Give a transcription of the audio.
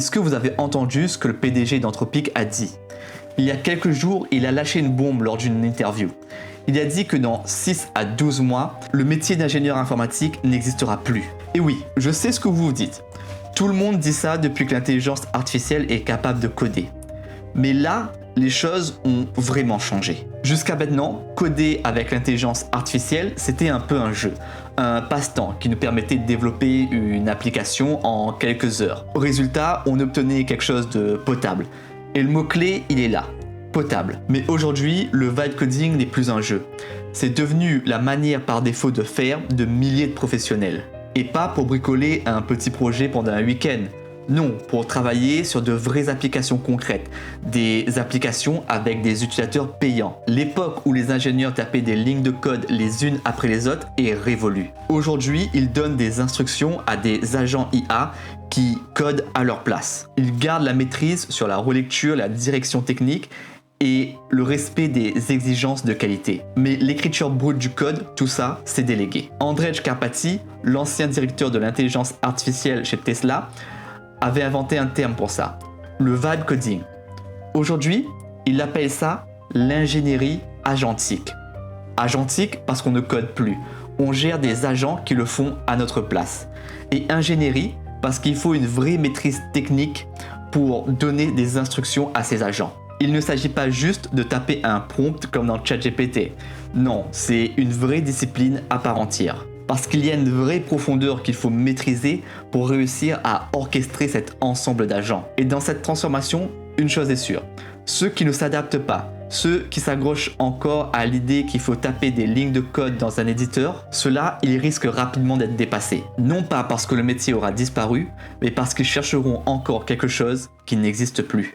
Est-ce que vous avez entendu ce que le PDG d'Anthropic a dit? Il y a quelques jours, il a lâché une bombe lors d'une interview. Il a dit que dans 6 à 12 mois, le métier d'ingénieur informatique n'existera plus. Et oui, je sais ce que vous vous dites. Tout le monde dit ça depuis que l'intelligence artificielle est capable de coder. Mais là, les choses ont vraiment changé. Jusqu'à maintenant, coder avec l'intelligence artificielle, c'était un peu un jeu, un passe-temps qui nous permettait de développer une application en quelques heures. Au résultat, on obtenait quelque chose de potable. Et le mot-clé, il est là, potable. Mais aujourd'hui, le vibe coding n'est plus un jeu. C'est devenu la manière par défaut de faire de milliers de professionnels. Et pas pour bricoler un petit projet pendant un week-end. Non, pour travailler sur de vraies applications concrètes, des applications avec des utilisateurs payants. L'époque où les ingénieurs tapaient des lignes de code les unes après les autres est révolue. Aujourd'hui, ils donnent des instructions à des agents IA qui codent à leur place. Ils gardent la maîtrise sur la relecture, la direction technique et le respect des exigences de qualité. Mais l'écriture brute du code, tout ça, c'est délégué. Andrej Karpathy, l'ancien directeur de l'intelligence artificielle chez Tesla, avait inventé un terme pour ça, le vibe coding. Aujourd'hui, il appelle ça l'ingénierie agentique. Agentique parce qu'on ne code plus, on gère des agents qui le font à notre place. Et ingénierie parce qu'il faut une vraie maîtrise technique pour donner des instructions à ces agents. Il ne s'agit pas juste de taper un prompt comme dans ChatGPT. Non, c'est une vraie discipline à part entière. Parce qu'il y a une vraie profondeur qu'il faut maîtriser pour réussir à orchestrer cet ensemble d'agents. Et dans cette transformation, une chose est sûre, ceux qui ne s'adaptent pas, ceux qui s'accrochent encore à l'idée qu'il faut taper des lignes de code dans un éditeur, ceux-là, ils risquent rapidement d'être dépassés. Non pas parce que le métier aura disparu, mais parce qu'ils chercheront encore quelque chose qui n'existe plus.